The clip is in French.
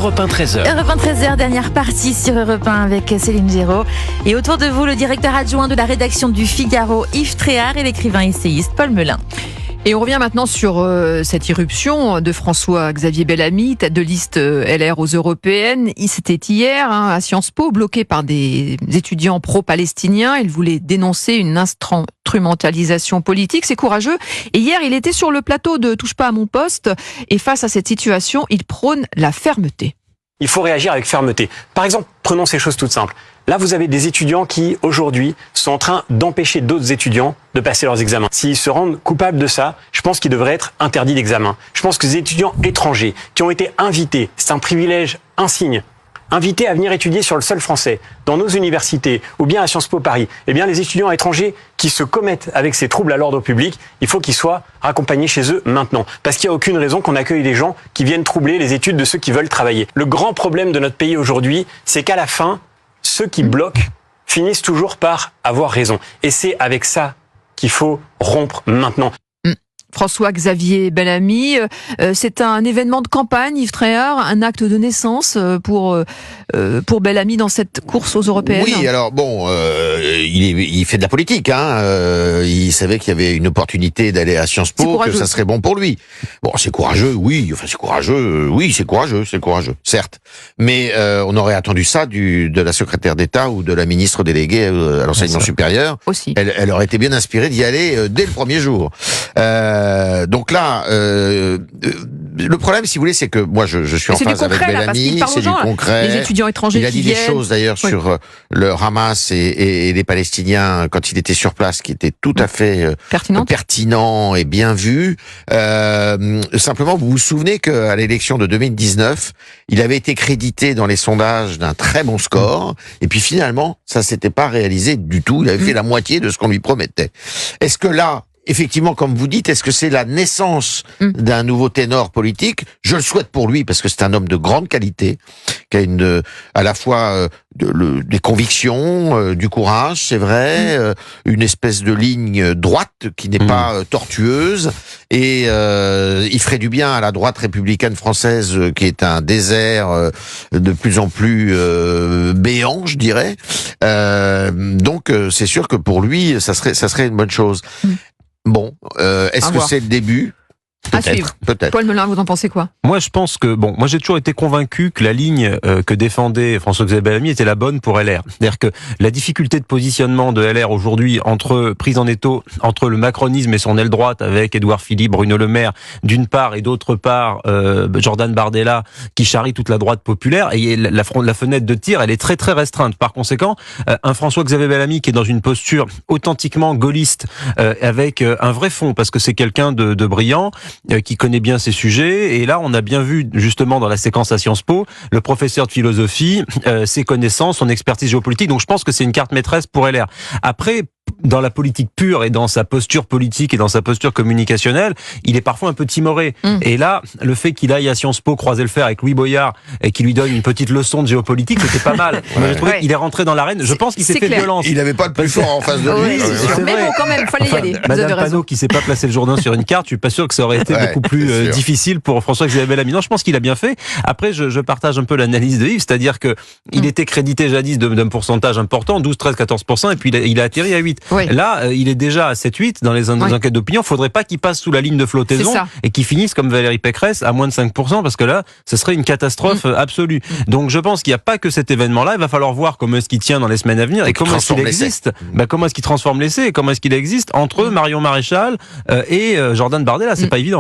Europe 1 13h. Europe 1 13h, dernière partie sur Europe 1 avec Céline Géraud. Et autour de vous, le directeur adjoint de la rédaction du Figaro, Yves Tréhard, et l'écrivain essayiste Paul Melun. Et on revient maintenant sur cette irruption de François-Xavier Bellamy, tête de liste LR aux Européennes. C'était hier à Sciences Po, bloqué par des étudiants pro-palestiniens. Il voulait dénoncer une instrumentalisation politique. C'est courageux. Et hier, il était sur le plateau de Touche pas à mon poste. Et face à cette situation, il prône la fermeté. Il faut réagir avec fermeté. Par exemple, prenons ces choses toutes simples. Là, vous avez des étudiants qui, aujourd'hui, sont en train d'empêcher d'autres étudiants de passer leurs examens. S'ils se rendent coupables de ça, je pense qu'ils devraient être interdits d'examen. Je pense que les étudiants étrangers qui ont été invités, c'est un privilège insigne, invités à venir étudier sur le sol français, dans nos universités, ou bien à Sciences Po Paris, eh bien, les étudiants étrangers qui se commettent avec ces troubles à l'ordre public, il faut qu'ils soient raccompagnés chez eux maintenant. Parce qu'il n'y a aucune raison qu'on accueille des gens qui viennent troubler les études de ceux qui veulent travailler. Le grand problème de notre pays aujourd'hui, c'est qu'à la fin, ceux qui bloquent finissent toujours par avoir raison. Et c'est avec ça qu'il faut rompre maintenant. François-Xavier Bellamy, c'est un événement de campagne, Yves Tréhard, un acte de naissance pour Bellamy dans cette course aux Européennes. Oui, alors bon, il fait de la politique, il savait qu'il y avait une opportunité d'aller à Sciences Po, que ça serait bon pour lui. Bon, c'est courageux, c'est courageux, certes. Mais on aurait attendu ça de la secrétaire d'État ou de la ministre déléguée à l'enseignement supérieur. Aussi. Elle aurait été bien inspirée d'y aller dès le premier jour. Donc là, le problème, si vous voulez, c'est que moi, je suis en phase avec Bellamy, c'est du concret. Les étudiants étrangers il a dit des choses d'ailleurs sur le Hamas et les Palestiniens quand il était sur place, qui étaient tout à fait pertinents et bien vus. Simplement, vous vous souvenez qu'à l'élection de 2019, il avait été crédité dans les sondages d'un très bon score, et puis finalement, ça s'était pas réalisé du tout. Il avait fait la moitié de ce qu'on lui promettait. Est-ce que là, effectivement, comme vous dites, est-ce que c'est la naissance d'un nouveau ténor politique? Je le souhaite pour lui, parce que c'est un homme de grande qualité, qui a à la fois des convictions, du courage, c'est vrai, une espèce de ligne droite qui n'est pas tortueuse, et il ferait du bien à la droite républicaine française, qui est un désert de plus en plus béant, je dirais. Donc c'est sûr que pour lui, ça serait une bonne chose. Bon, est-ce que c'est le début ? Peut-être. Paul Melun, vous en pensez quoi ? Moi, je pense que, moi j'ai toujours été convaincu que la ligne que défendait François-Xavier Bellamy était la bonne pour LR. C'est-à-dire que la difficulté de positionnement de LR aujourd'hui prise en étau entre le macronisme et son aile droite avec Édouard Philippe, Bruno Le Maire d'une part, et d'autre part Jordan Bardella qui charrie toute la droite populaire, et la fenêtre de tir, elle est très très restreinte. Par conséquent, un François-Xavier Bellamy qui est dans une posture authentiquement gaulliste, avec un vrai fond, parce que c'est quelqu'un de brillant, qui connaît bien ces sujets, et là on a bien vu justement dans la séquence à Sciences Po le professeur de philosophie, ses connaissances, son expertise géopolitique, donc je pense que c'est une carte maîtresse pour LR. Après, dans la politique pure et dans sa posture politique et dans sa posture communicationnelle, il est parfois un peu timoré. Et là, le fait qu'il aille à Sciences Po croiser le fer avec Louis Boyard et qu'il lui donne une petite leçon de géopolitique, c'était pas mal. J'ai trouvé qu'il est rentré dans l'arène. Je pense qu'il s'est fait violence. Il n'avait pas le plus fort en face de lui. Mais bon, quand même, fallait y aller. Madame Panot qui sait pas placer le journal sur une carte, je suis pas sûr que ça aurait été beaucoup plus difficile pour François-Xavier Bellamy. Non, je pense qu'il a bien fait. Après, je partage un peu l'analyse de Yves, c'est-à-dire que il était crédité jadis d'un pourcentage important, 12, 13, 14%, et puis il a atterri à 8. Là, il est déjà à 7-8 dans les enquêtes d'opinion. Il faudrait pas qu'il passe sous la ligne de flottaison et qu'il finisse comme Valérie Pécresse à moins de 5%, parce que là, ce serait une catastrophe absolue. Donc je pense qu'il n'y a pas que cet événement-là. Il va falloir voir comment est-ce qu'il tient dans les semaines à venir et comment est-ce qu'il existe. Comment est-ce qu'il transforme l'essai et comment est-ce qu'il existe entre Marion Maréchal et Jordan Bardella. C'est pas évident.